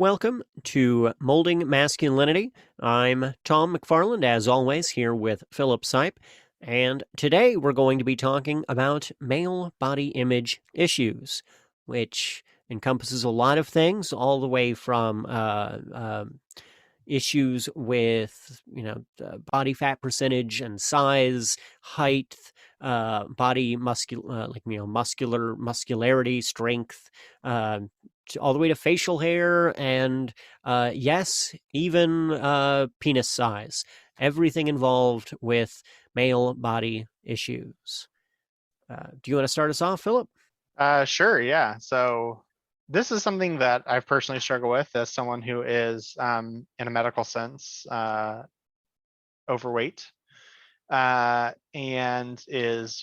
Welcome to Molding Masculinity. I'm Tom McFarland, as always, here with Philip Sipe. And today we're going to be talking about male body image issues, which encompasses a lot of things, all the way from issues with body fat percentage and size, height, body muscularity, strength, uh, all the way to facial hair and yes, even penis size. Everything involved with male body issues. Do you want to start us off, Philip? Sure, yeah. So this is something that I've personally struggled with as someone who is, in a medical sense, overweight, and is,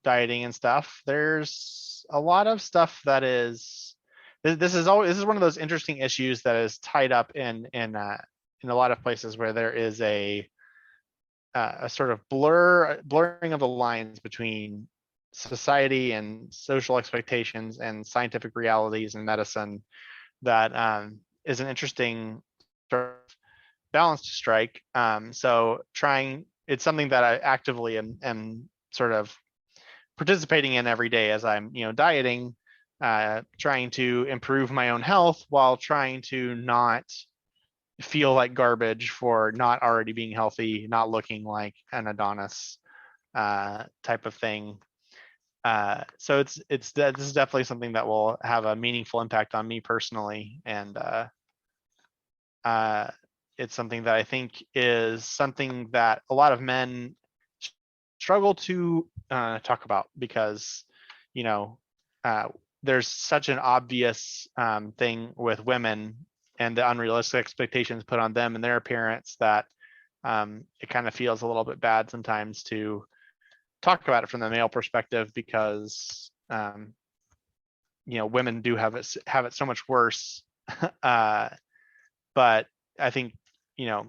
dieting and stuff. There's a lot of stuff that is. This is one of those interesting issues that is tied up in a lot of places where there is a sort of blurring of the lines between society and social expectations and scientific realities in medicine that is an interesting sort of balance to strike. So trying it's something that I actively am sort of participating in every day as I'm dieting, trying to improve my own health while trying to not feel like garbage for not already being healthy, not looking like an Adonis type of thing. So this is definitely something that will have a meaningful impact on me personally, and uh, it's something that I think is something that a lot of men struggle to talk about because you know uh, there's such an obvious thing with women and the unrealistic expectations put on them and their appearance that it kind of feels a little bit bad sometimes to talk about it from the male perspective because women do have it so much worse. uh, but I think you know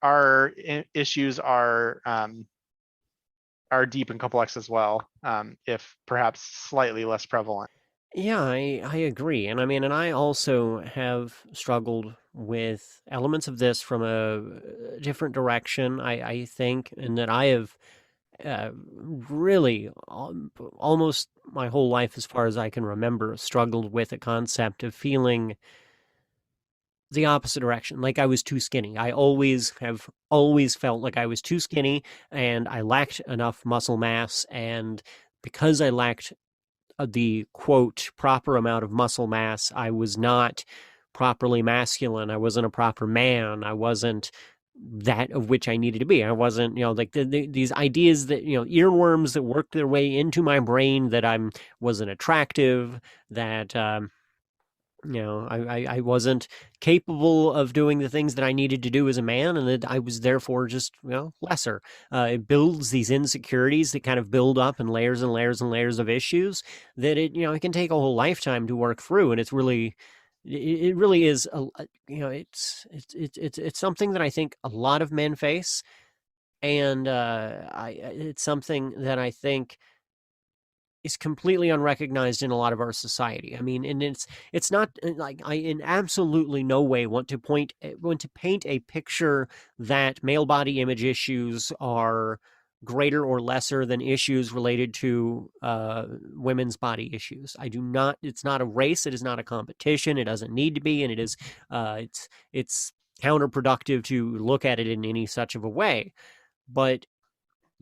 our issues are deep and complex as well, if perhaps slightly less prevalent. Yeah, I agree. And I mean, and I also have struggled with elements of this from a different direction, I think, and that I have really almost my whole life, as far as I can remember, struggled with a concept of feeling the opposite direction, like I was too skinny. I always felt like I was too skinny and I lacked enough muscle mass. And because I lacked the quote proper amount of muscle mass, I was not properly masculine. I wasn't a proper man. I wasn't that of which I needed to be. I wasn't, like these ideas that, earworms that worked their way into my brain that I'm wasn't attractive, that I wasn't capable of doing the things that I needed to do as a man, and that I was therefore just, lesser. It builds these insecurities that kind of build up in layers and layers and layers of issues that it can take a whole lifetime to work through, and it really is it's something that I think a lot of men face, and it's something that I think is completely unrecognized in a lot of our society. I mean, and it's not like I in absolutely no way want to paint a picture that male body image issues are greater or lesser than issues related to women's body issues. I do not. It's not a race. It is not a competition. It doesn't need to be, and it is. It's counterproductive to look at it in any such of a way. But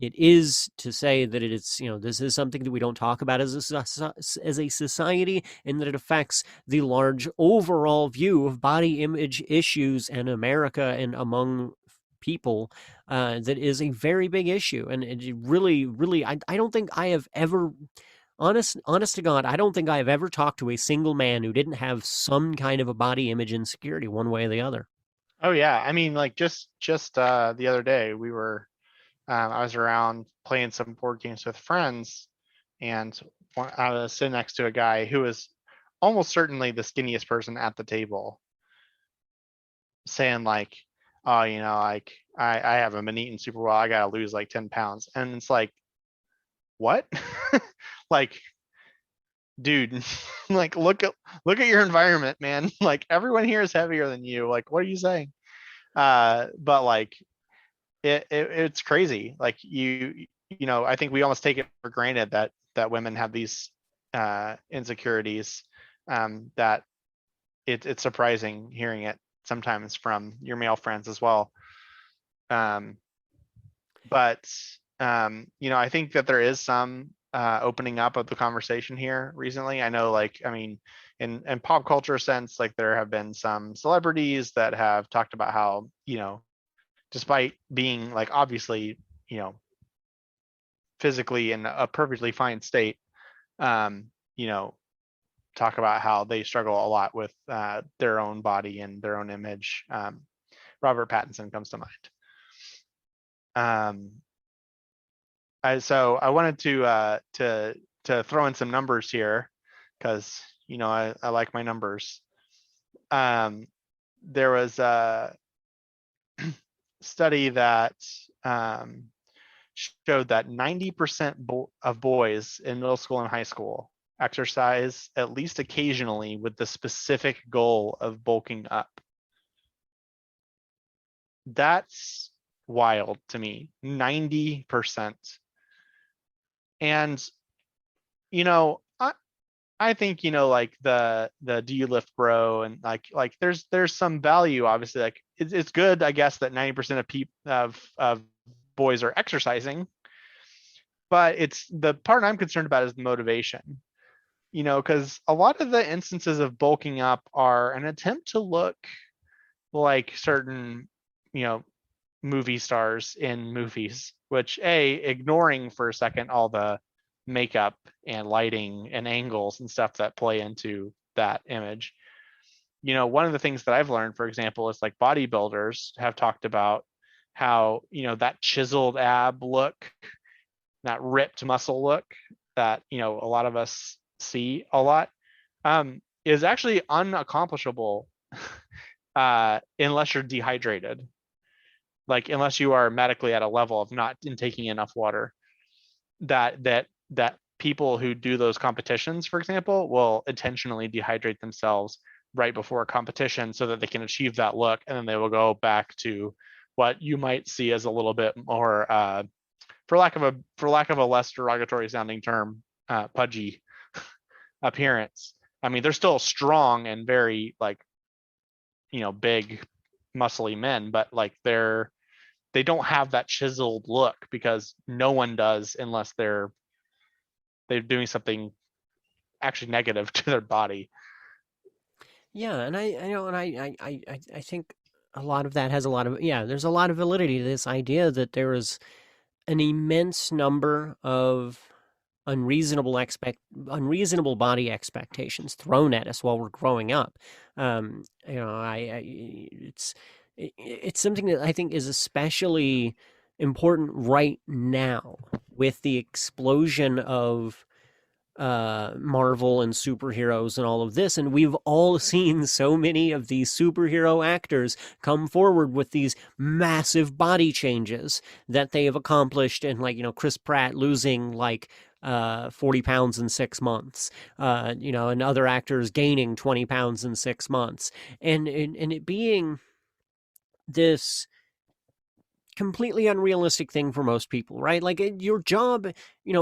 it is to say that it is, this is something that we don't talk about as a society, and that it affects the large overall view of body image issues in America and among people. That is a very big issue, and it really, really, I don't think I have ever. Honest to God, I don't think I have ever talked to a single man who didn't have some kind of a body image insecurity, one way or the other. Oh yeah, I mean, like just the other day I was around playing some board games with friends, and I was sitting next to a guy who was almost certainly the skinniest person at the table, saying like, "Oh, like I haven't been eating super well. I gotta lose like 10 pounds," and it's like, what? Like dude, like look at your environment, man. Like everyone here is heavier than you. Like, what are you saying? But like it's crazy. Like I think we almost take it for granted that women have these insecurities. That it's surprising hearing it sometimes from your male friends as well. Um, but I think that there is some opening up of the conversation here recently. I know, like, I mean, in pop culture sense, like there have been some celebrities that have talked about how, despite being like obviously, you know, physically in a perfectly fine state, um, you know, talk about how they struggle a lot with their own body and their own image. Robert Pattinson comes to mind. Um, so I wanted to throw in some numbers here because I like my numbers. Um, there was a study that um, showed that 90% of boys in middle school and high school exercise at least occasionally with the specific goal of bulking up. That's wild to me. 90%. And I think like the do you lift bro, and like there's some value, obviously, like it's good, I guess, that 90% of people of boys are exercising, but it's the part I'm concerned about is the motivation, because a lot of the instances of bulking up are an attempt to look like certain you know movie stars in movies, which ignoring for a second all the makeup and lighting and angles and stuff that play into that image. One of the things that I've learned, for example, is like bodybuilders have talked about how, that chiseled ab look, that ripped muscle look that, a lot of us see a lot, is actually unaccomplishable unless you're dehydrated, like unless you are medically at a level of not in taking enough water. That people who do those competitions, for example, will intentionally dehydrate themselves right before a competition so that they can achieve that look, and then they will go back to what you might see as a little bit more, for lack of a less derogatory sounding term, pudgy appearance. I mean, they're still strong and very like big, muscly men, but like they don't have that chiseled look because no one does unless they're doing something actually negative to their body. Yeah, and I know, and I think a lot of that has a lot of, yeah. There's a lot of validity to this idea that there is an immense number of unreasonable body expectations thrown at us while we're growing up. It's something that I think is especially important right now with the explosion of Marvel and superheroes and all of this. And we've all seen so many of these superhero actors come forward with these massive body changes that they have accomplished. And like, Chris Pratt losing like 40 pounds in 6 months, and other actors gaining 20 pounds in 6 months. And it being this completely unrealistic thing for most people, right? Like your job,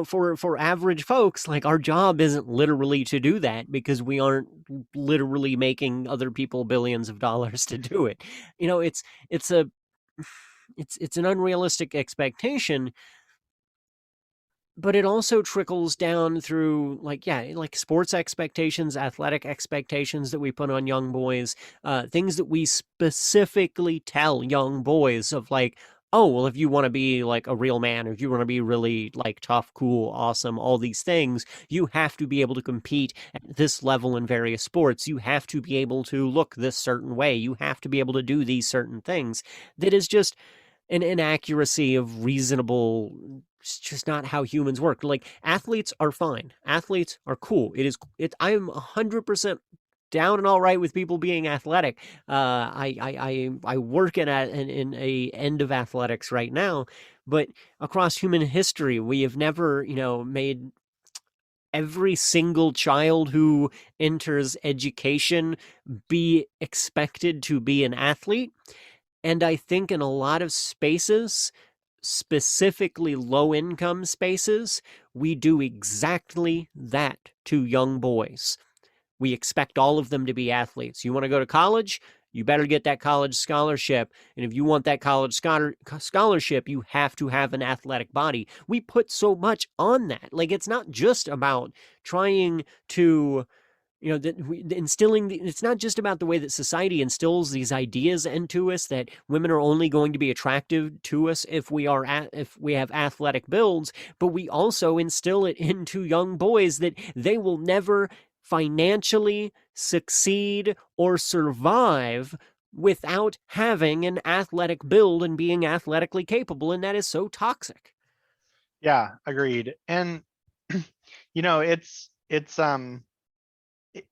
for average folks, like our job isn't literally to do that because we aren't literally making other people billions of dollars to do it. It's a it's an unrealistic expectation, but it also trickles down through like, yeah, like sports expectations, athletic expectations that we put on young boys, things that we specifically tell young boys of like, oh well, if you want to be like a real man, or if you want to be really like tough, cool, awesome, all these things, you have to be able to compete at this level in various sports, you have to be able to look this certain way, you have to be able to do these certain things. That is just an inaccuracy of reasonable. It's just not how humans work. Like athletes are fine. Athletes are cool. I am 100% down and all right with people being athletic. I work in a end of athletics right now, but across human history, we have never made every single child who enters education be expected to be an athlete. And I think in a lot of spaces, specifically low income spaces, we do exactly that to young boys. We expect all of them to be athletes. You want to go to college? You better get that college scholarship. And if you want that college scholarship, you have to have an athletic body. We put so much on that. Like, it's not just about trying to instilling it's not just about the way that society instills these ideas into us that women are only going to be attractive to us if we have athletic builds, but we also instill it into young boys that they will never financially succeed or survive without having an athletic build and being athletically capable, and that is so toxic. Yeah, agreed. And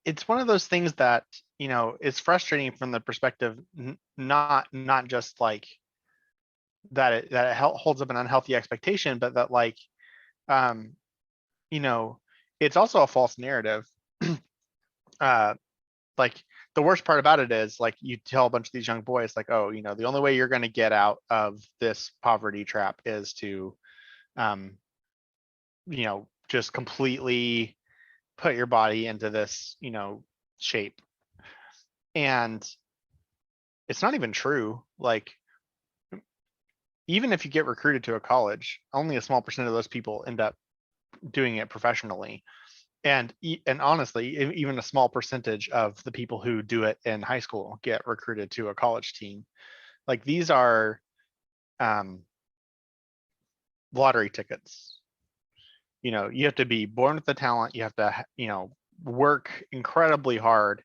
it's one of those things that is frustrating from the perspective, not just like that it holds up an unhealthy expectation, but that like um you know it's also a false narrative. uh like the worst part about it is like you tell a bunch of these young boys like, oh, the only way you're going to get out of this poverty trap is to um just completely put your body into this shape. And it's not even true. Like, even if you get recruited to a college, only a small percent of those people end up doing it professionally. And honestly, even a small percentage of the people who do it in high school get recruited to a college team. Like, these are um, lottery tickets. You have to be born with the talent. You have to, work incredibly hard.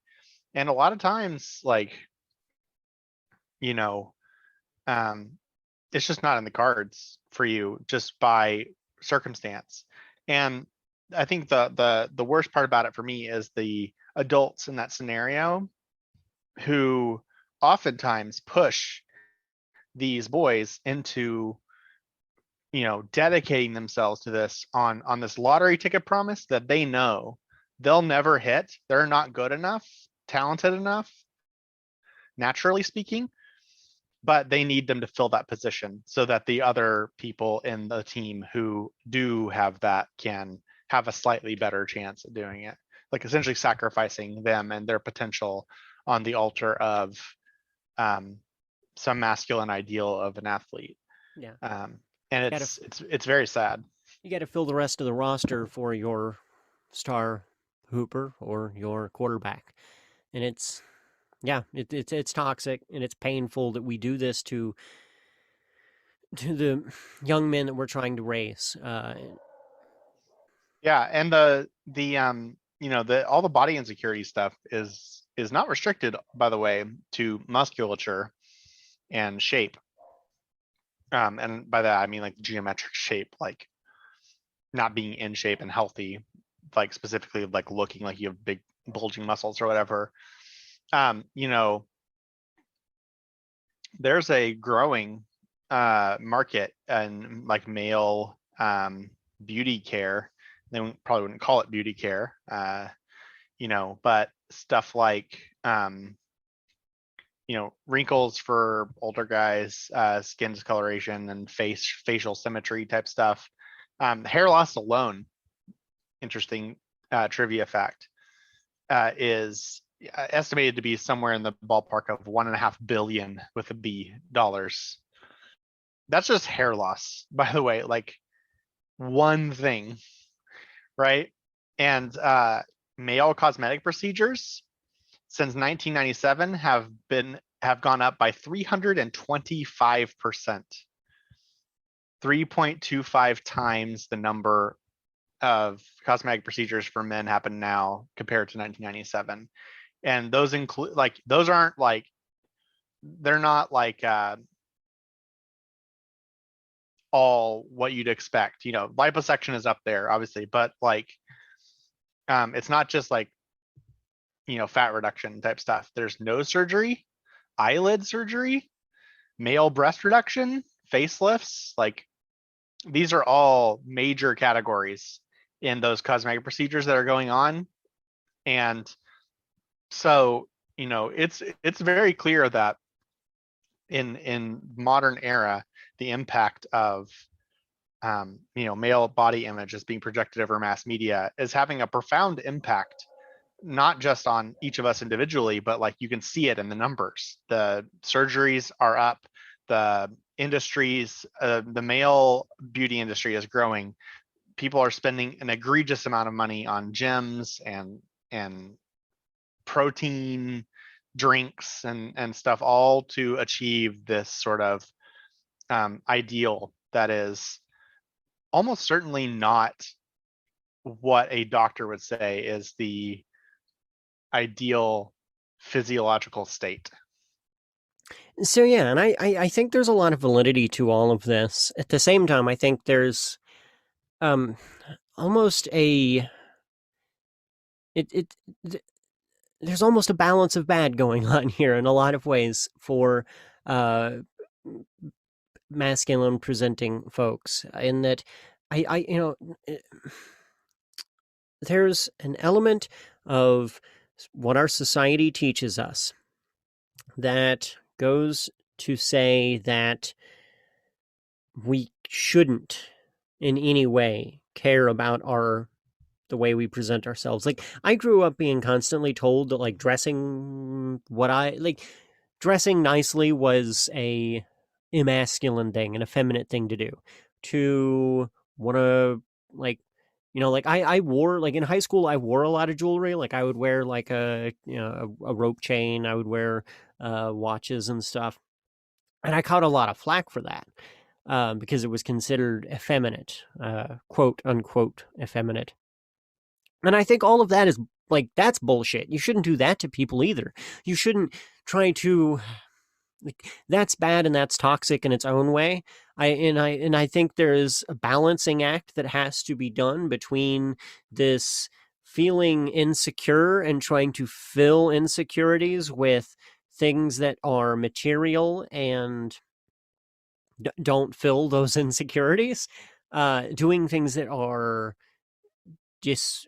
And a lot of times, like, you know, um, it's just not in the cards for you just by circumstance. And I think the worst part about it for me is the adults in that scenario who oftentimes push these boys into dedicating themselves to this on this lottery ticket promise that they know they'll never hit. They're not good enough, talented enough, naturally speaking, but they need them to fill that position so that the other people in the team who do have that can have a slightly better chance at doing it. Like, essentially sacrificing them and their potential on the altar of um, some masculine ideal of an athlete. Yeah. And Got to it's very sad. you got to fill the rest of the roster for your star hooper or your quarterback. And it's toxic and it's painful that we do this to the young men that we're trying to raise. Yeah, and the all the body insecurity stuff is not restricted, by the way, to musculature and shape. And by that I mean like geometric shape, like not being in shape and healthy, like specifically like looking like you have big bulging muscles or whatever. You know, there's a growing market and like male beauty care. They probably wouldn't call it beauty care, but stuff like wrinkles for older guys, skin discoloration, and facial symmetry type stuff. Hair loss alone, interesting trivia fact, is estimated to be somewhere in the ballpark of 1.5 billion with a B dollars. That's just hair loss, by the way, like one thing, right? And male cosmetic procedures since 1997 have gone up by 325%. 3.25 times the number of cosmetic procedures for men happen now compared to 1997. And those include, like, those aren't like, they're not like all what you'd expect. Liposuction is up there obviously, but like it's not just like fat reduction type stuff. There's nose surgery, eyelid surgery, male breast reduction, facelifts. Like, these are all major categories in those cosmetic procedures that are going on. And so, it's very clear that in modern era, the impact of male body image is being projected over mass media is having a profound impact, not just on each of us individually, but like you can see it in the numbers. The surgeries are up, the industries, the male beauty industry is growing. People are spending an egregious amount of money on gyms and protein drinks and stuff, all to achieve this sort of ideal that is almost certainly not what a doctor would say is the ideal physiological state. So yeah, and I think there's a lot of validity to all of this. At the same time, I think there's um almost a it it th- there's almost a balance of bad going on here in a lot of ways for uh masculine presenting folks in that I eh, there's an element of what our society teaches us that goes to say that we shouldn't in any way care about our the way we present ourselves. Like I grew up being constantly told that like dressing nicely was a emasculine thing, an effeminate thing to do. To want to like like I wore like in high school I wore a lot of jewelry. Like I would wear like a rope chain. I would wear watches and stuff, and I caught a lot of flack for that because it was considered effeminate, quote unquote effeminate. And I think all of that is like that's bullshit. You shouldn't do that to people either. You shouldn't try to like that's bad and that's toxic in its own way. I think there is a balancing act that has to be done between this feeling insecure and trying to fill insecurities with things that are material and don't fill those insecurities, doing things that are dis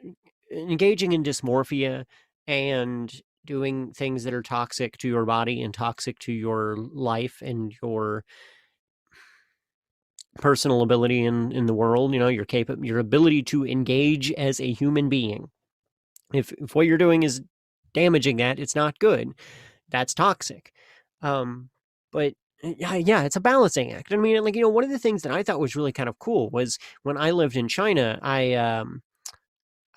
engaging in dysmorphia and doing things that are toxic to your body and toxic to your life and your personal ability in the world, your ability to engage as a human being. If what you're doing is damaging that, it's not good. That's toxic. Um, but yeah, it's a balancing act. I mean, like one of the things that I thought was really kind of cool was when I lived in China,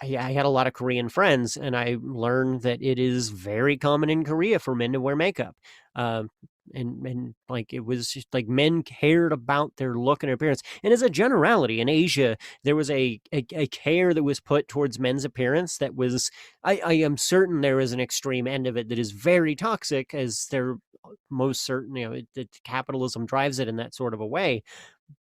I had a lot of Korean friends, and I learned that it is very common in Korea for men to wear makeup. Um, and like it was just like men cared about their look and appearance. And as a generality in Asia, there was a care that was put towards men's appearance that was I am certain there is an extreme end of it that is very toxic, as there most certain that capitalism drives it in that sort of a way.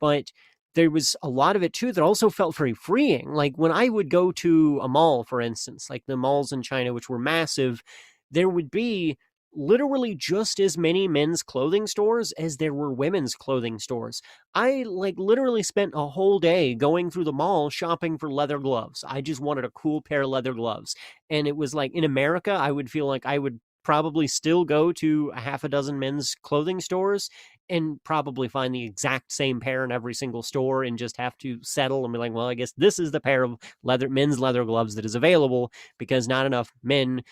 But there was a lot of it too that also felt very freeing. Like when I would go to a mall, for instance, like the malls in China, which were massive, there would be literally just as many men's clothing stores as there were women's clothing stores. I like literally spent a whole day going through the mall shopping for leather gloves. I just wanted a cool pair of leather gloves. And it was like in America, I would feel like I would probably still go to a half a dozen men's clothing stores and probably find the exact same pair in every single store and just have to settle and be like, well, I guess this is the pair of men's leather gloves that is available because not enough men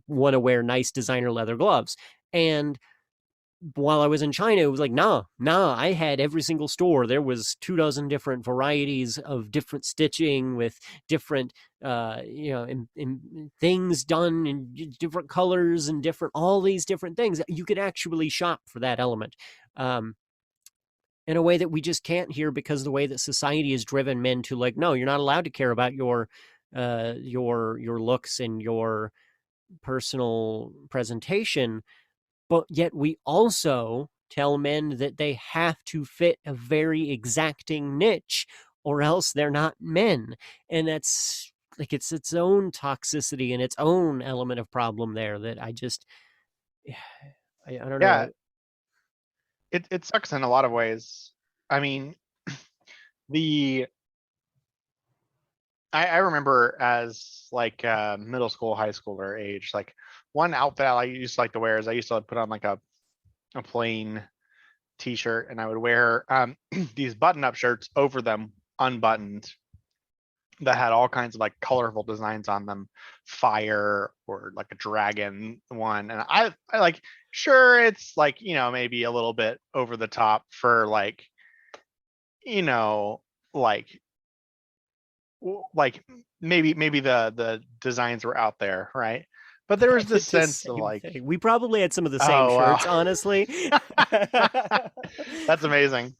want to wear nice designer leather gloves. And while I was in China, it was like, nah, I had every single store. There was 24 different varieties of different stitching with different, in things done in different colors and all these different things. You could actually shop for that element. Um, in a way that we just can't here because of the way that society has driven men to like, no, you're not allowed to care about your looks and your personal presentation, but yet we also tell men that they have to fit a very exacting niche or else they're not men. And that's like it's its own toxicity and its own element of problem there that I just I don't know. Yeah, it sucks in a lot of ways. I mean, the I remember as like middle school, high schooler age, like one outfit I used to like to wear is I used to put on like a plain t-shirt and I would wear these button-up shirts over them unbuttoned that had all kinds of like colorful designs on them, fire or like a dragon one. And I like, sure, it's like, maybe a little bit over the top for like, you know, like like maybe the designs were out there, right? But there I was this did the sense of same like, thing. We probably had some of the same oh wow, shirts, honestly. that's amazing.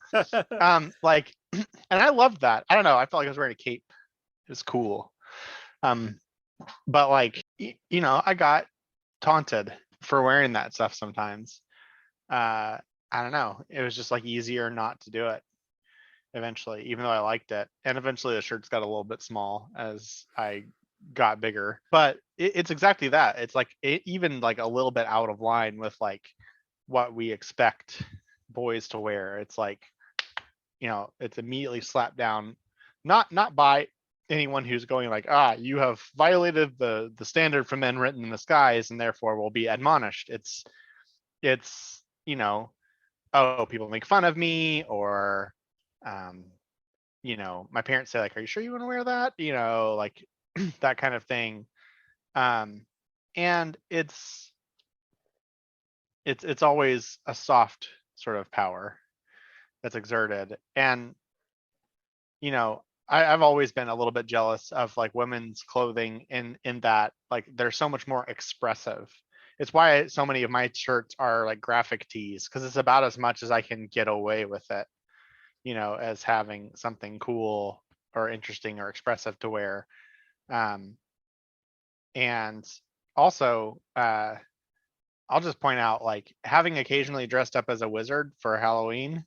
Like, and I loved that. I don't know. I felt like I was wearing a cape. It was cool. Um, but like, I got taunted for wearing that stuff sometimes. Uh, I don't know. It was just like easier not to do it eventually, even though I liked it. And eventually the shirts got a little bit small as I got bigger. But it's exactly that. It's like even like a little bit out of line with like what we expect boys to wear. It's like, it's immediately slapped down, not by anyone who's going like, you have violated the standard for men written in the skies and therefore will be admonished. It's oh, people make fun of me, or um my parents say like, are you sure you want to wear that, like that kind of thing. um and it's always a soft sort of power that's exerted. And I've always been a little bit jealous of like women's clothing in that like they're so much more expressive. It's why so many of my shirts are like graphic tees, because it's about as much as I can get away with it, as having something cool or interesting or expressive to wear. Um, and also, I'll just point out like having occasionally dressed up as a wizard for Halloween,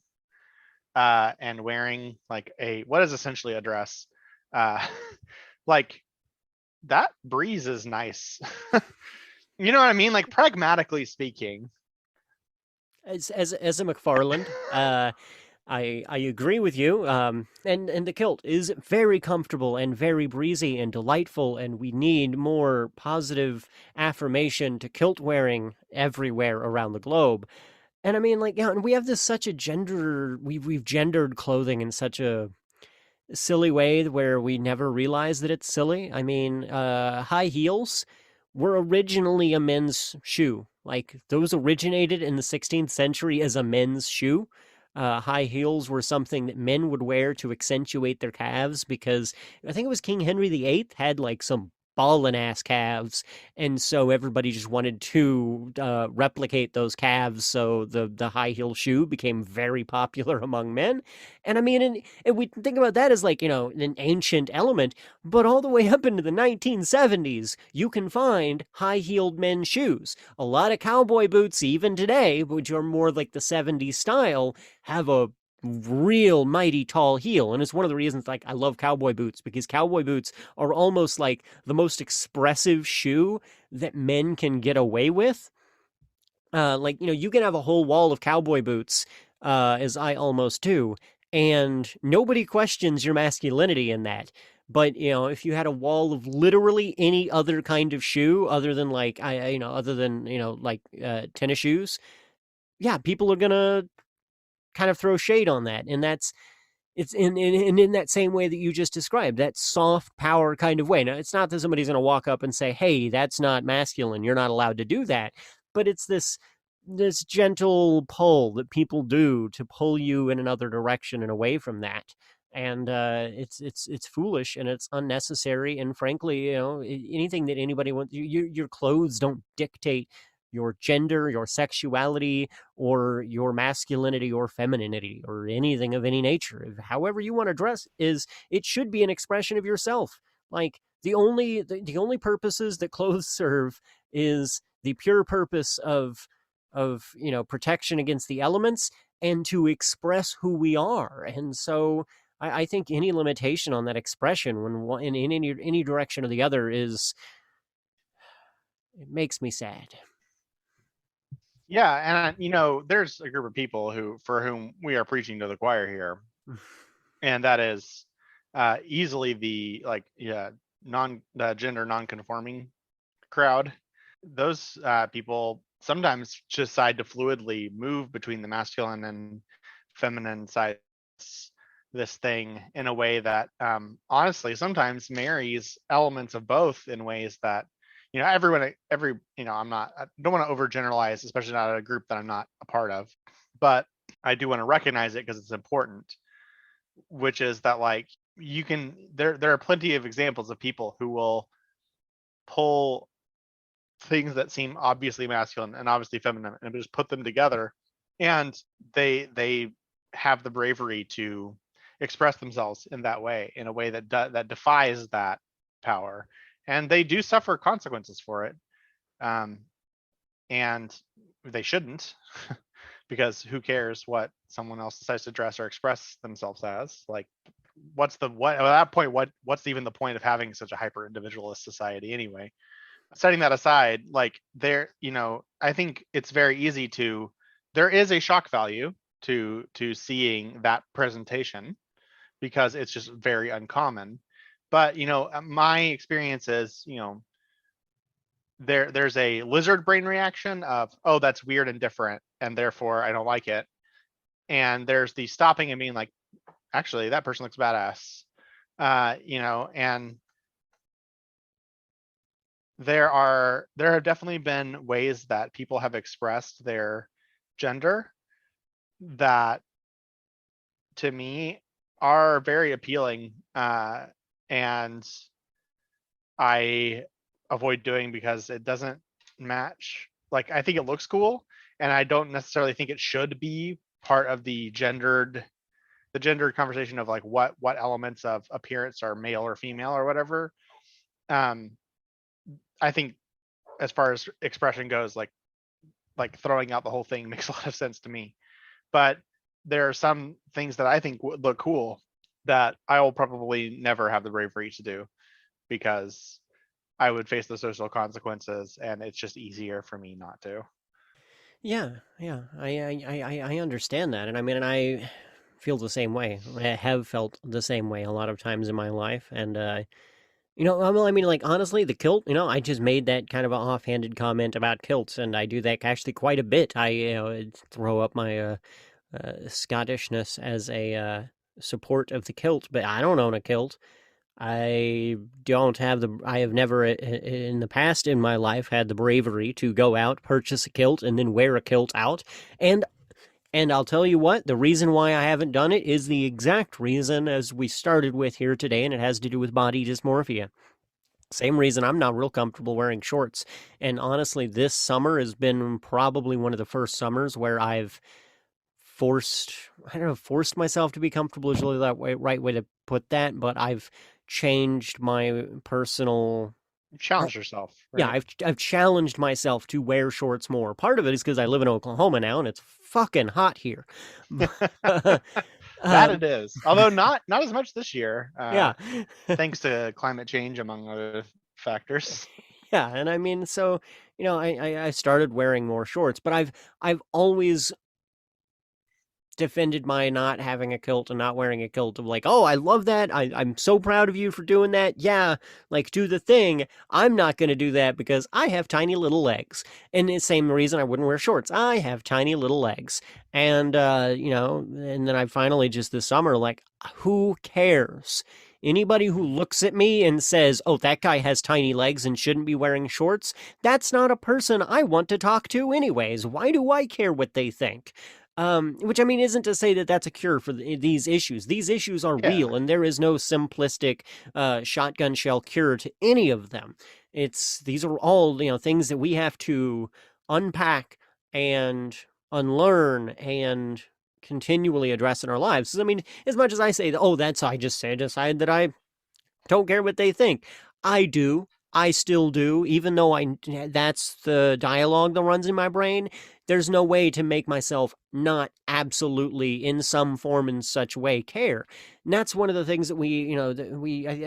and wearing like what is essentially a dress, uh, like that breeze is nice. You know what I mean? Like pragmatically speaking. As a McFarland, I agree with you. And the kilt is very comfortable and very breezy and delightful, and we need more positive affirmation to kilt wearing everywhere around the globe. And I mean, like, yeah, and we have this such a gender. We've gendered clothing in such a silly way where we never realize that it's silly. I mean, high heels were originally a men's shoe. Like those originated in the 16th century as a men's shoe. High heels were something that men would wear to accentuate their calves because I think it was King Henry VIII had like some ballin' ass calves, and so everybody just wanted to replicate those calves. So the high heel shoe became very popular among men. And I mean, and we think about that as like, an ancient element, but all the way up into the 1970s, you can find high heeled men's shoes. A lot of cowboy boots, even today, which are more like the 70s style, have a real mighty tall heel. And it's one of the reasons like I love cowboy boots, because cowboy boots are almost like the most expressive shoe that men can get away with. Like, you can have a whole wall of cowboy boots, as I almost do, and nobody questions your masculinity in that. But, if you had a wall of literally any other kind of shoe other than like other than, like tennis shoes, yeah, people are gonna kind of throw shade on that. And it's in that same way that you just described, that soft power kind of way. Now, it's not that somebody's going to walk up and say, "Hey, that's not masculine. You're not allowed to do that." But it's this gentle pull that people do to pull you in another direction and away from that. And it's foolish and it's unnecessary. And frankly, anything that anybody wants, your clothes don't dictate your gender, your sexuality, or your masculinity or femininity or anything of any nature. However you want to dress it should be an expression of yourself. Like the only purposes that clothes serve is the pure purpose of protection against the elements and to express who we are. And so I think any limitation on that expression in any direction or the other is it makes me sad. Yeah, and there's a group of people for whom we are preaching to the choir here, and that is easily the like yeah gender non-conforming crowd. Those people sometimes decide to fluidly move between the masculine and feminine sides, this thing in a way that honestly sometimes marries elements of both in ways that every I'm not, I don't want to overgeneralize, especially not a group that I'm not a part of, but I do want to recognize it because it's important, which is that like you can there are plenty of examples of people who will pull things that seem obviously masculine and obviously feminine and just put them together, and they have the bravery to express themselves in that way, in a way that that defies that power, and they do suffer consequences for it. um, and they shouldn't, because who cares what someone else decides to dress or express themselves as? Like, what at that point, what's even the point of having such a hyper individualist society anyway? Setting that aside, like I think it's very easy to, there is a shock value to seeing that presentation because it's just very uncommon. But my experience is, there's a lizard brain reaction of, oh, that's weird and different, and therefore I don't like it. And there's the stopping and being like, actually, that person looks badass. And there have definitely been ways that people have expressed their gender that to me are very appealing, and I avoid doing because it doesn't match. Like, I think it looks cool, and I don't necessarily think it should be part of the gendered conversation of like what elements of appearance are male or female or whatever. um I think as far as expression goes, like throwing out the whole thing makes a lot of sense to me. But there are some things that I think would look cool that I will probably never have the bravery to do because I would face the social consequences, and it's just easier for me not to. Yeah, yeah, I understand that, and I mean, and I feel the same way. I have felt the same way a lot of times in my life, and well, I mean, like honestly, the kilt. I just made that kind of an offhanded comment about kilts, and I do that actually quite a bit. I throw up my Scottishness as a support of the kilt, but I don't own a kilt. I don't have the. I have never in the past in my life had the bravery to go out, purchase a kilt, and then wear a kilt out. And and I'll tell you what, the reason why I haven't done it is the exact reason as we started with here today, and it has to do with body dysmorphia. Same reason I'm not real comfortable wearing shorts. And honestly, this summer has been probably one of the first summers where I've forced, I don't know, forced myself to be comfortable is really that way, right way to put that, but I've changed my personal. Challenge yourself, Yeah, right? I've challenged myself to wear shorts more. Part of it is because I live in Oklahoma now and it's fucking hot here. That um, it is, although not as much this year, yeah, thanks to climate change among other factors. yeah, and I mean, so I started wearing more shorts, but I've always defended my not having a kilt and not wearing a kilt of like, oh, I love that. I'm so proud of you for doing that. Yeah, like do the thing. I'm not going to do that because I have tiny little legs. And the same reason I wouldn't wear shorts. I have tiny little legs. And, and then I finally just this summer, like, who cares? Anybody who looks at me and says, oh, that guy has tiny legs and shouldn't be wearing shorts, that's not a person I want to talk to, anyways. Why do I care what they think? Which I mean isn't to say that that's a cure for these issues. These issues are Yeah. real, and there is no simplistic shotgun shell cure to any of them. It's these are all things that we have to unpack and unlearn and continually address in our lives. I mean, as much as I say, that, oh, that's I just say decide that I don't care what they think. I do. I still do, even though that's the dialogue that runs in my brain. There's no way to make myself not absolutely in some form in such way care. And that's one of the things that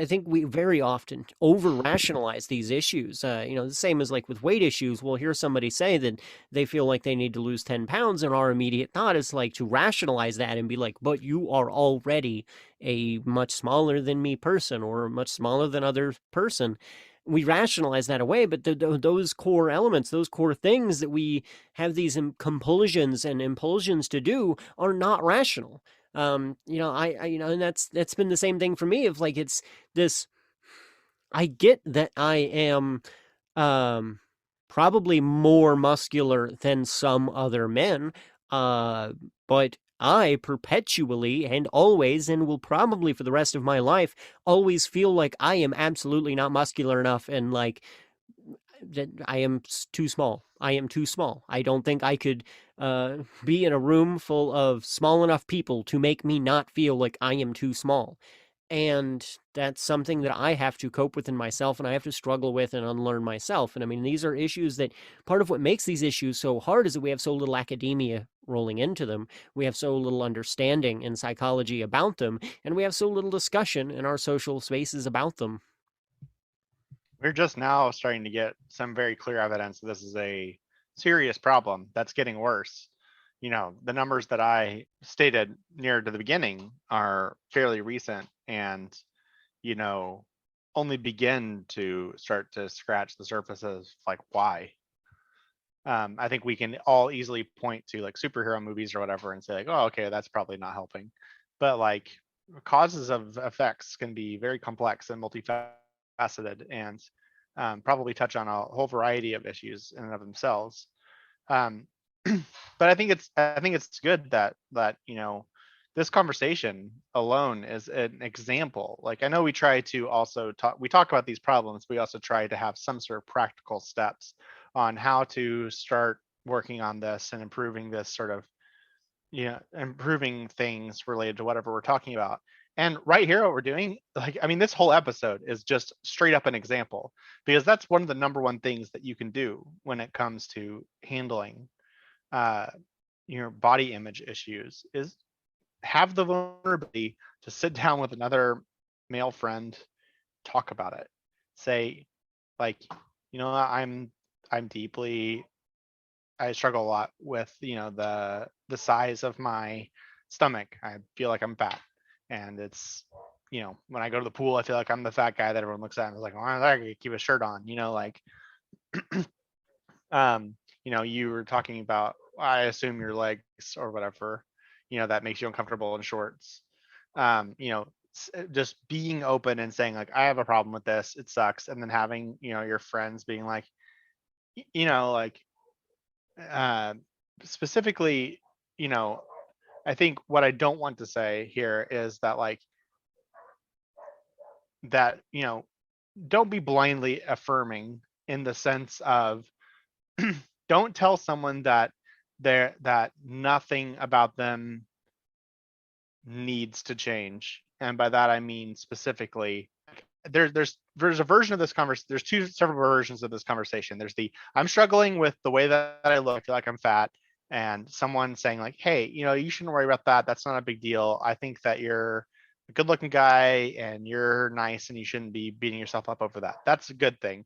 I think we very often over rationalize these issues. The same as like with weight issues. We'll hear somebody say that they feel like they need to lose 10 pounds, and our immediate thought is like to rationalize that and be like, but you are already a much smaller than me person or a much smaller than other person. We rationalize that away, but those core elements, those core things that we have these compulsions and impulsions to do are not rational. And that's been the same thing for me. Of like, it's this. I get that I am um, probably more muscular than some other men, uh, but I perpetually and always, and will probably for the rest of my life, always feel like I am absolutely not muscular enough, and like that I am too small. I am too small. I don't think I could be in a room full of small enough people to make me not feel like I am too small. And that's something that I have to cope with in myself, and I have to struggle with and unlearn myself. And I mean, these are issues that part of what makes these issues so hard is that we have so little academia rolling into them. We have so little understanding in psychology about them, and we have so little discussion in our social spaces about them. We're just now starting to get some very clear evidence that this is a serious problem that's getting worse. The numbers that I stated near to the beginning are fairly recent and, you know, only begin to start to scratch the surface of like why. I think we can all easily point to like superhero movies or whatever and say like, oh, okay, that's probably not helping. But like causes of effects can be very complex and multifaceted and probably touch on a whole variety of issues in and of themselves. Um, but I think it's good that this conversation alone is an example. Like I know we try to also talk about these problems. We also try to have some sort of practical steps on how to start working on this and improving this sort of improving things related to whatever we're talking about. And right here, what we're doing, like, I mean, this whole episode is just straight up an example because that's one of the number one things that you can do when it comes to handling uh, your body image issues is have the vulnerability to sit down with another male friend, talk about it, say, like, I'm deeply I struggle a lot with the size of my stomach. I feel like I'm fat, and it's when I go to the pool, I feel like I'm the fat guy that everyone looks at and is like, "Why I can keep a shirt on?" Like you were talking about. I assume your legs or whatever, that makes you uncomfortable in shorts. Just being open and saying like, I have a problem with this. It sucks, and then having your friends being like, like uh, specifically, you know, I think what I don't want to say here is that like that, don't be blindly affirming in the sense of don't tell someone that nothing about them needs to change. And by that I mean specifically there's a version of this conversation. There's several versions of this conversation. There's the I'm struggling with the way that I look, I feel like I'm fat, and someone saying like, hey, you shouldn't worry about that. That's not a big deal. I think that you're a good looking guy and you're nice and you shouldn't be beating yourself up over that. That's a good thing.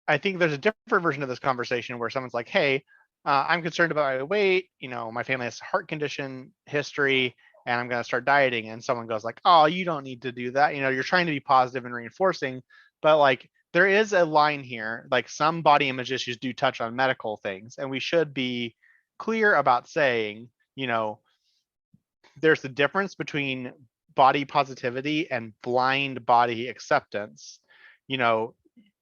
I think there's a different version of this conversation where someone's like, "Hey, I'm concerned about my weight. My family has a heart condition history, and I'm going to start dieting." And someone goes like, "Oh, you don't need to do that. You're trying to be positive and reinforcing, but like there is a line here. Like some body image issues do touch on medical things, and we should be clear about saying, there's the difference between body positivity and blind body acceptance. You know,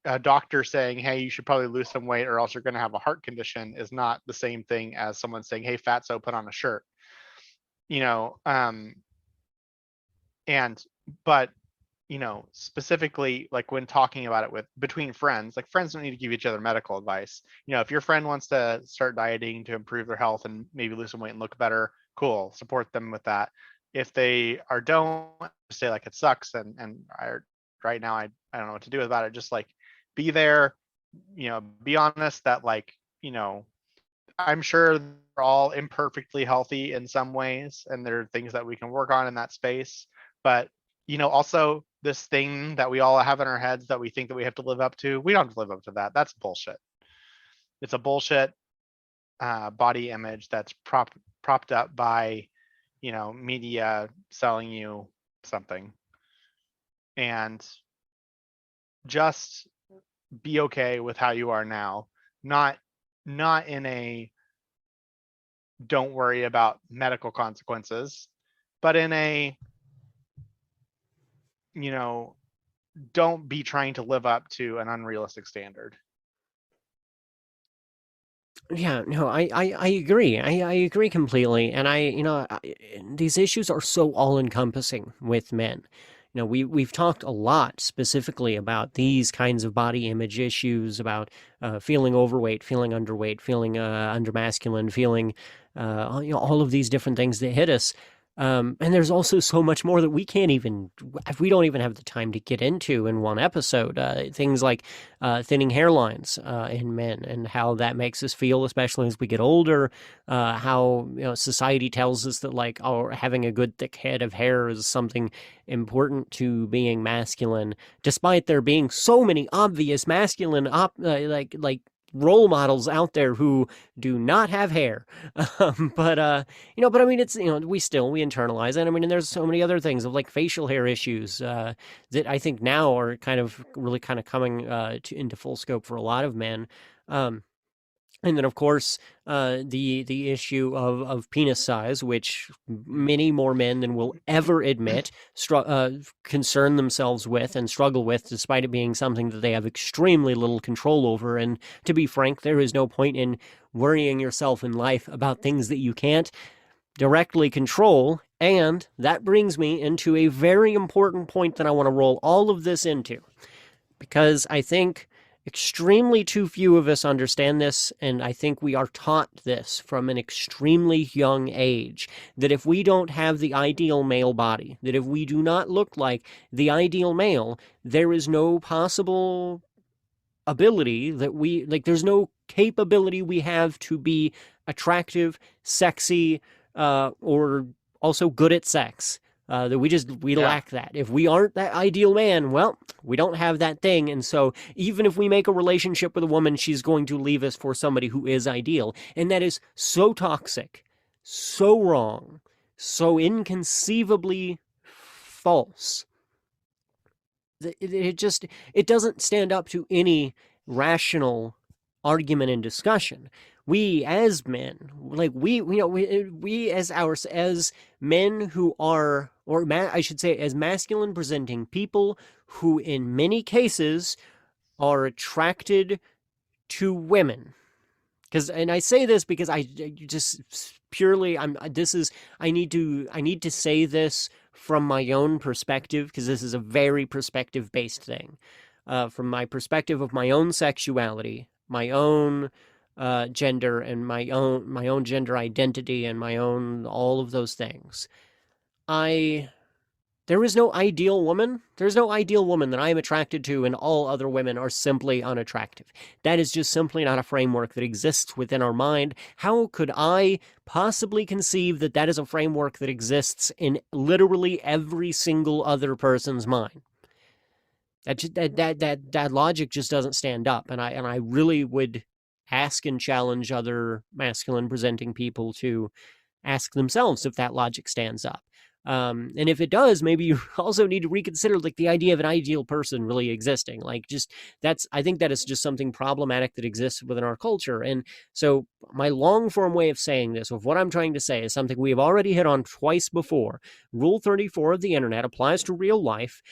a doctor saying, "Hey, you should probably lose some weight, or else you're going to have a heart condition," is not the same thing as someone saying, "Hey, fatso, put on a shirt." You know, um, and but specifically like when talking about it with between friends, like friends don't need to give each other medical advice. If your friend wants to start dieting to improve their health and maybe lose some weight and look better, cool, support them with that. If they are don't say like it sucks and right now I don't know what to do about it, just like be there, be honest that like, I'm sure they're all imperfectly healthy in some ways, and there are things that we can work on in that space. But also this thing that we all have in our heads that we think that we have to live up to, we don't have to live up to that. That's bullshit. It's a bullshit body image that's propped up by media selling you something. And just be okay with how you are now, not in a don't worry about medical consequences, but in a you know don't be trying to live up to an unrealistic standard. Yeah, no, I agree. I agree completely. And these issues are so all encompassing with men. We've talked a lot specifically about these kinds of body image issues, about feeling overweight, feeling underweight, feeling undermasculine, feeling all of these different things that hit us. And there's also so much more that we don't even have the time to get into in one episode. Things like thinning hairlines in men and how that makes us feel, especially as we get older. How society tells us that like having a good thick head of hair is something important to being masculine, despite there being so many obvious masculine like role models out there who do not have hair. But I mean, it's we internalize it. I mean, and there's so many other things of like facial hair issues that I think now are kind of really kind of coming into full scope for a lot of men. Um, and then, of course, the issue of penis size, which many more men than will ever admit concern themselves with and struggle with, despite it being something that they have extremely little control over. And to be frank, there is no point in worrying yourself in life about things that you can't directly control. And that brings me into a very important point that I want to roll all of this into, because I think extremely too few of us understand this, and I think we are taught this from an extremely young age, that if we don't have the ideal male body, that if we do not look like the ideal male, there is no possible ability that there's no capability we have to be attractive, sexy, or also good at sex. That we Yeah. lack that. If we aren't that ideal man, well, we don't have that thing. And so even if we make a relationship with a woman, she's going to leave us for somebody who is ideal. And that is so toxic, so wrong, so inconceivably false. It doesn't stand up to any rational argument and discussion. We as men, like we as men who are, I should say, as masculine presenting people who in many cases are attracted to women. And I say this because I just purely I'm this is I need to say this from my own perspective, because this is a very perspective based thing. From my perspective of my own sexuality, my own gender, and my own gender identity, and my own all of those things. I There is no ideal woman. There's no ideal woman that I am attracted to, and all other women are simply unattractive. That is just simply not a framework that exists within our mind. How could I possibly conceive that that is a framework that exists in literally every single other person's mind? That logic just doesn't stand up, and I really would ask and challenge other masculine presenting people to ask themselves if that logic stands up. And if it does, maybe you also need to reconsider like the idea of an ideal person really existing. Like just I think that is just something problematic that exists within our culture. And so my long form way of saying this, of what I'm trying to say, is something we have already hit on twice before. Rule 34 of the internet applies to real life.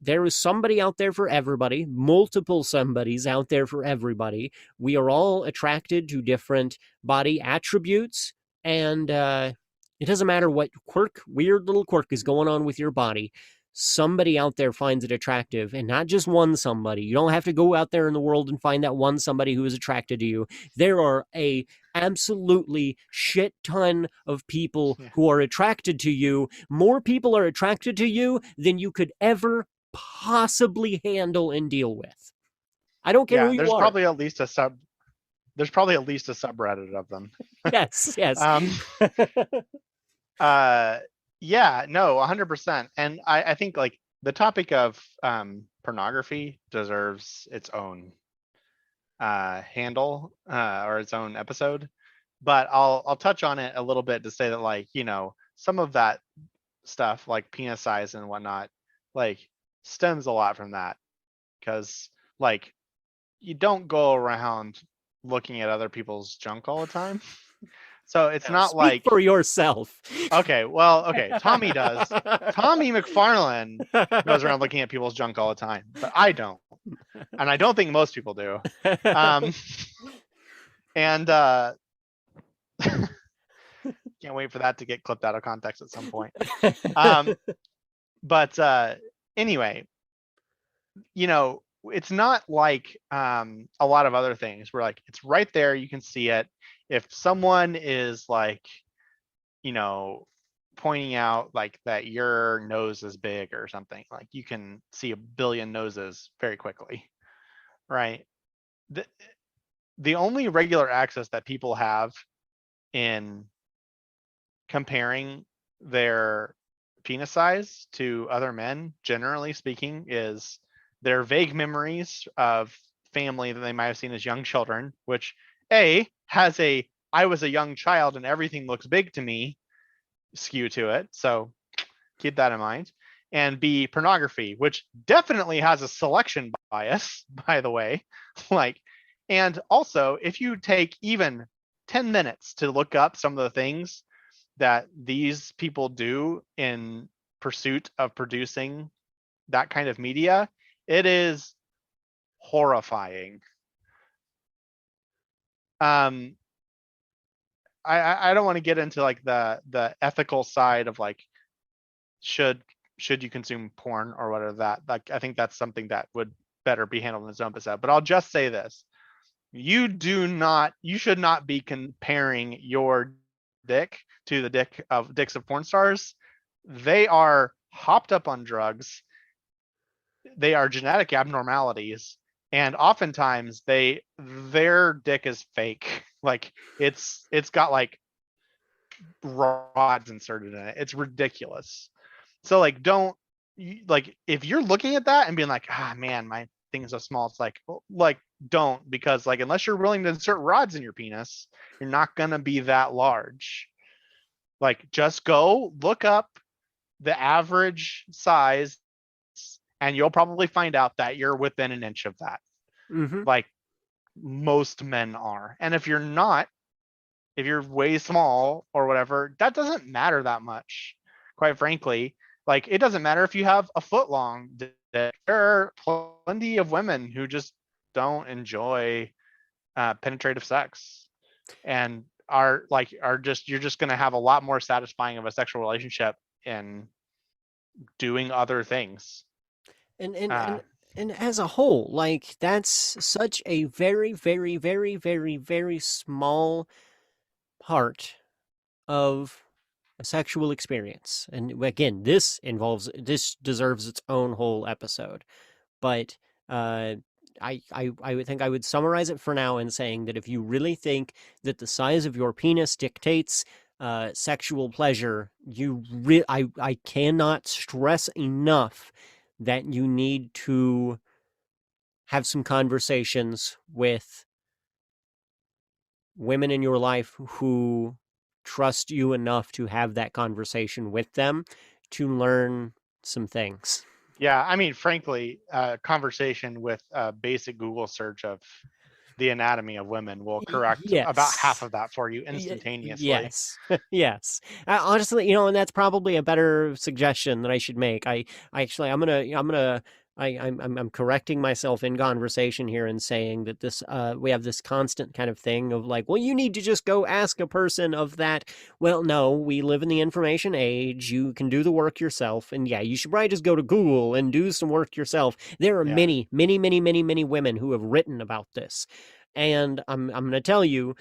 There is somebody out there for everybody, multiple somebodies out there for everybody. We are all attracted to different body attributes, and it doesn't matter what weird little quirk is going on with your body. Somebody out there finds it attractive, and not just one somebody. You don't have to go out there in the world and find that one somebody who is attracted to you. There are a absolutely shit ton of people Yeah. who are attracted to you. More people are attracted to you than you could ever possibly handle and deal with. I don't care who Yeah, you are. there's probably at least a subreddit of them. Yes, yes. Um, uh, yeah, no, 100%. And I think like the topic of pornography deserves its own handle or its own episode. But I'll touch on it a little bit to say that like, some of that stuff like penis size and whatnot, like stems a lot from that. Because like you don't go around looking at other people's junk all the time. So it's Now, not speak like, for yourself. okay, well, okay, Tommy does. Tommy McFarlane goes around looking at people's junk all the time, but I don't. And I don't think most people do. Um, and can't wait for that to get clipped out of context at some point. Um, but anyway, it's not like a lot of other things where like it's right there, you can see it. If someone is like, you know, pointing out like that your nose is big or something, like you can see a billion noses very quickly, right? The, the only regular access that people have in comparing their penis size to other men, generally speaking, is their vague memories of family that they might have seen as young children, which A has a I was a young child and everything looks big to me skew to it. So keep that in mind. And B, pornography, which definitely has a selection bias, by the way. Like, and also if you take even 10 minutes to look up some of the things that these people do in pursuit of producing that kind of media, it is horrifying. Um, I don't want to get into like the ethical side of like should should you consume porn or whatever that, like I think that's something that would better be handled in its own episode. But I'll just say this: you should not be comparing your dick to the dicks of porn stars. They are hopped up on drugs. They are genetic abnormalities, and oftentimes their dick is fake. Like it's got like rods inserted in it. It's ridiculous. So like don't like if you're looking at that and being like, ah man, my thing is so small, it's like, well, like don't, because like unless you're willing to insert rods in your penis, you're not gonna be that large. Like just go look up the average size and you'll probably find out that you're within an inch of that. Mm-hmm. Like most men are. And if you're not, if you're way small or whatever, that doesn't matter that much, quite frankly. Like it doesn't matter if you have a foot long dick. There are plenty of women who just don't enjoy penetrative sex and you're just going to have a lot more satisfying of a sexual relationship in doing other things. and and uh and and as a whole, like that's such a very, very, very, very, very small part of a sexual experience. And again, this deserves its own whole episode. But uh, I would think I would summarize it for now in saying that if you really think that the size of your penis dictates sexual pleasure, I cannot stress enough that you need to have some conversations with women in your life who trust you enough to have that conversation with them to learn some things. yeah, I mean frankly, conversation with a basic Google search of the anatomy of women will correct about half Yes. of that for you instantaneously. Yes. Yes. Honestly, and that's probably a better suggestion that I should make. I actually, I'm gonna, I'm correcting myself in conversation here and saying that we have this constant kind of thing of like, well, you need to just go ask a person of that. Well, no, we live in the information age. You can do the work yourself. And yeah, you should probably just go to Google and do some work yourself. There are Yeah, many, many, many, many, many women who have written about this. And I'm going to tell you,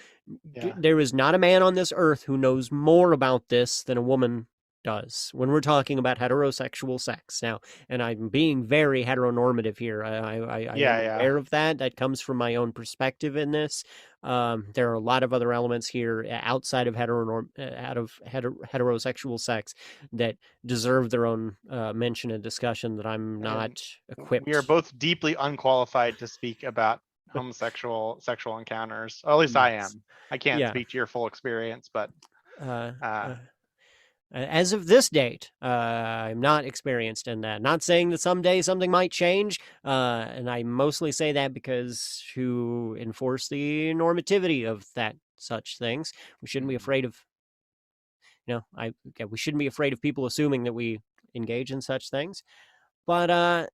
yeah, there is not a man on this earth who knows more about this than a woman does when we're talking about heterosexual sex now. And I'm being very heteronormative here. I am Yeah, yeah. aware of that. That comes from my own perspective in this. There are a lot of other elements here outside of heterosexual sex that deserve their own mention and discussion that I'm And not we are equipped. both deeply unqualified to speak about homosexual sexual encounters. Or at least I Yes. am. I can't Yeah. speak to your full experience, but Uh, uh uh, as of this date, I'm not experienced in that. Not saying that someday something might change, and I mostly say that because to enforce the normativity of that such things, we shouldn't be mhm. afraid of. We shouldn't be afraid of people assuming that we engage in such things. But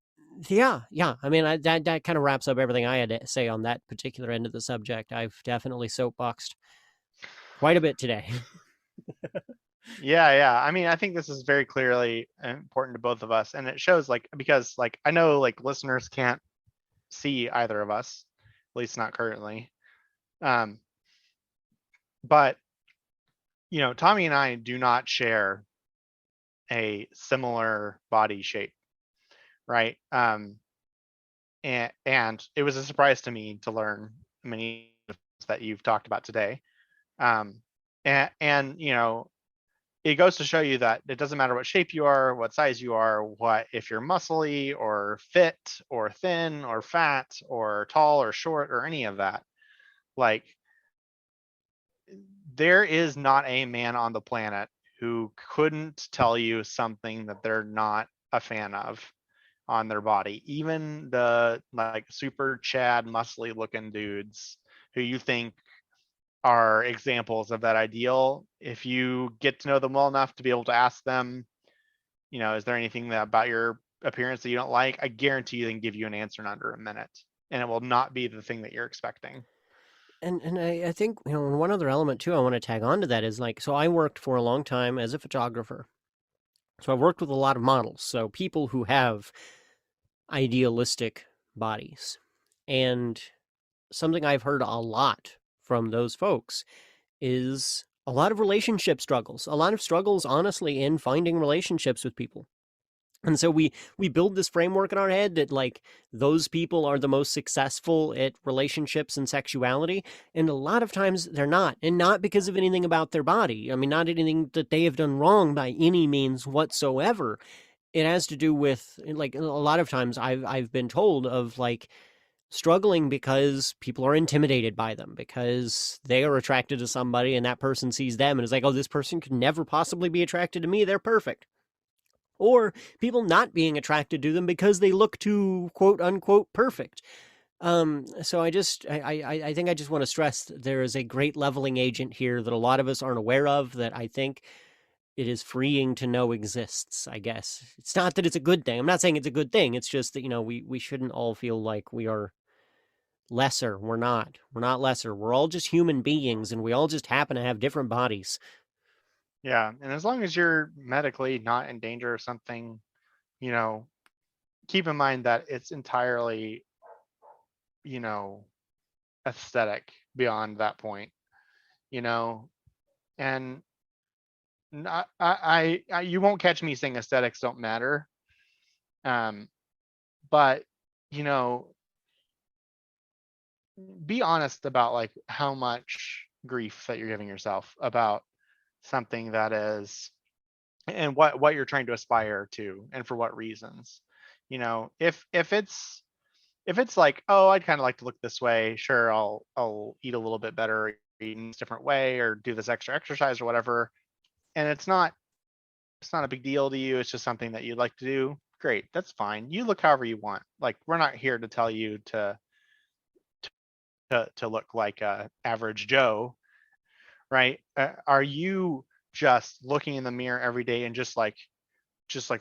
yeah, yeah. I mean, that kind of wraps up everything I had to say on that particular end of the subject. I've definitely soapboxed quite a bit today. Yeah, yeah. I mean, I think this is very clearly important to both of us, and it shows like because like I know like listeners can't see either of us, at least not currently. Um, but Tommy and I do not share a similar body shape, right? And it was a surprise to me to learn many that you've talked about today. Um, and it goes to show you that it doesn't matter what shape you are, what size you are, what if you're muscly or fit or thin or fat or tall or short or any of that. Like there is not a man on the planet who couldn't tell you something that they're not a fan of on their body. Even the like super Chad muscly looking dudes who you think are examples of that ideal, if you get to know them well enough to be able to ask them, is there anything about your appearance that you don't like? I guarantee you they can give you an answer in under a minute, and it will not be the thing that you're expecting. And I think one other element too I want to tag on to that is like, so I worked for a long time as a photographer. So I've worked with a lot of models, so people who have idealistic bodies. And something I've heard a lot from those folks is a lot of relationship struggles, a lot of struggles, honestly, in finding relationships with people. And so we build this framework in our head that like those people are the most successful at relationships and sexuality, and a lot of times they're not, and not because of anything about their body. I mean, not anything that they have done wrong by any means whatsoever. It has to do with like a lot of times I've been told of like struggling because people are intimidated by them because they are attracted to somebody and that person sees them and is like, oh, this person could never possibly be attracted to me, they're perfect. Or people not being attracted to them because they look too quote unquote perfect. So I think I just want to stress that there is a great leveling agent here that a lot of us aren't aware of, that I think it is freeing to know exists. I guess it's not that it's a good thing. I'm not saying it's a good thing. It's just that we shouldn't all feel like we are lesser. We're not. We're not lesser. We're all just human beings, and we all just happen to have different bodies. Yeah, and as long as you're medically not in danger or something, you know, keep in mind that it's entirely, you know, aesthetic beyond that point, you know, and you won't catch me saying aesthetics don't matter. Um, but you know, be honest about like how much grief that you're giving yourself about something that is, and what you're trying to aspire to and for what reasons. If it's like, oh, I'd kind of like to look this way, sure, I'll eat a little bit better, eat in this different way, or do this extra exercise or whatever, and it's not a big deal to you, it's just something that you'd like to do, great, that's fine, you look however you want. Like, we're not here to tell you to look like a average Joe, right? Are you just looking in the mirror every day and just like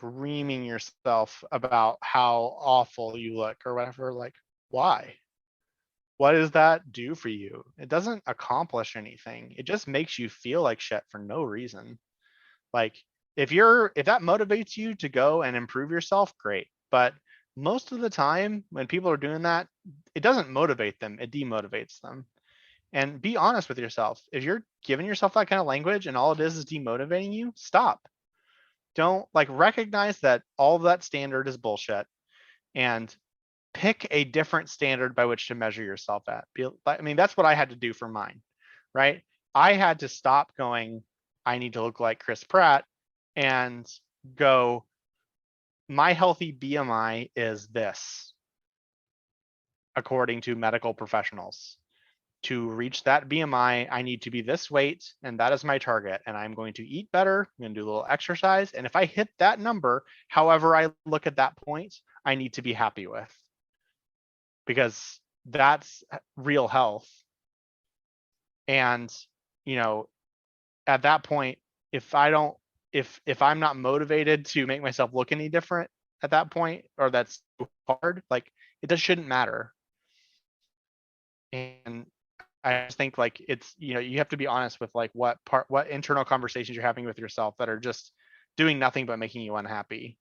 reaming yourself about how awful you look or whatever? Like, why? What does that do for you? It doesn't accomplish anything. It just makes you feel like shit for no reason. Like, if that motivates you to go and improve yourself, great. But most of the time when people are doing that, it doesn't motivate them, it demotivates them. And be honest with yourself. If you're giving yourself that kind of language and all it is demotivating you, stop. don't like recognize that all of that standard is bullshit and pick a different standard by which to measure yourself at. I mean, that's what I had to do for mine, right? I had to stop going, I need to look like Chris Pratt and go, my healthy BMI is this, according to medical professionals. To reach that BMI, I need to be this weight, and that is my target. And I'm going to eat better. I'm going to do a little exercise. And if I hit that number, however I look at that point, I need to be happy with, because that's real health. And, you know, at that point, if I don't, if I'm not motivated to make myself look any different at that point, or that's hard, like it just shouldn't matter. And I just think like it's, you have to be honest with like what internal conversations you're having with yourself that are just doing nothing but making you unhappy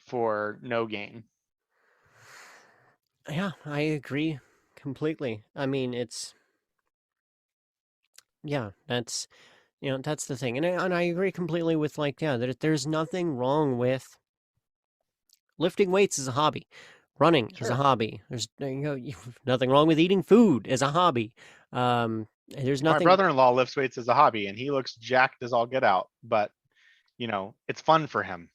for no gain. Yeah, I agree completely. I mean, it's yeah, that's the thing, and I agree completely with like yeah, there's nothing wrong with lifting weights as a hobby, running as a Sure. hobby. There's nothing wrong with eating food as a hobby. There's My nothing. brother-in-law lifts weights as a hobby and he looks jacked as all get out, but it's fun for him.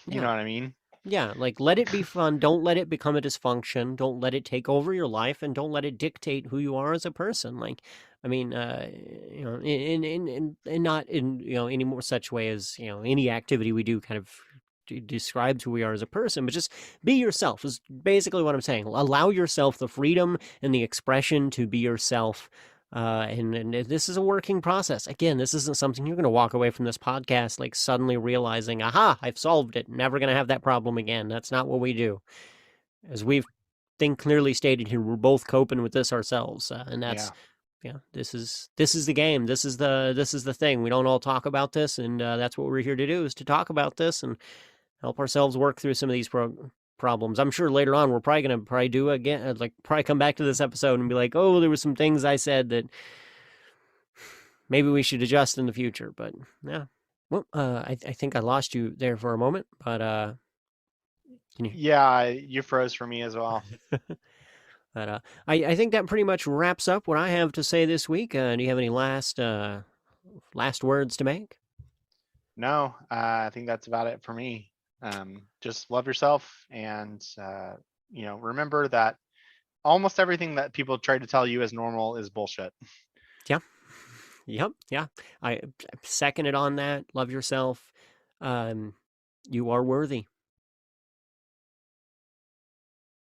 You know Yeah, what I mean? yeah. Like let it be fun. Don't let it become a dysfunction. Don't let it take over your life, and don't let it dictate who you are as a person. Like, I mean, in not in any more such way as any activity we do kind of describes who we are as a person, but just be yourself is basically what I'm saying. Allow yourself the freedom and the expression to be yourself. And this is a working process. Again, this isn't something you're going to walk away from this podcast like suddenly realizing, aha, I've solved it. Never going to have that problem again. That's not what we do. As we've think clearly stated here, we're both coping with this ourselves, and that's Yeah. yeah. This is the game. This is the thing. We don't all talk about this, and that's what we're here to do is to talk about this and help ourselves work through some of these problems. I'm sure later on we're probably going to probably do again, like probably come back to this episode and be like, oh, there were some things I said that maybe we should adjust in the future. But yeah, well, I think I lost you there for a moment, but can you? Yeah, you froze for me as well. But I think that pretty much wraps up what I have to say this week. Do you have any last words to make? No, I think that's about it for me. Just love yourself and remember that almost everything that people try to tell you is normal is bullshit. Yeah. Yep. Yeah. I second it on that. Love yourself. Um, you are worthy.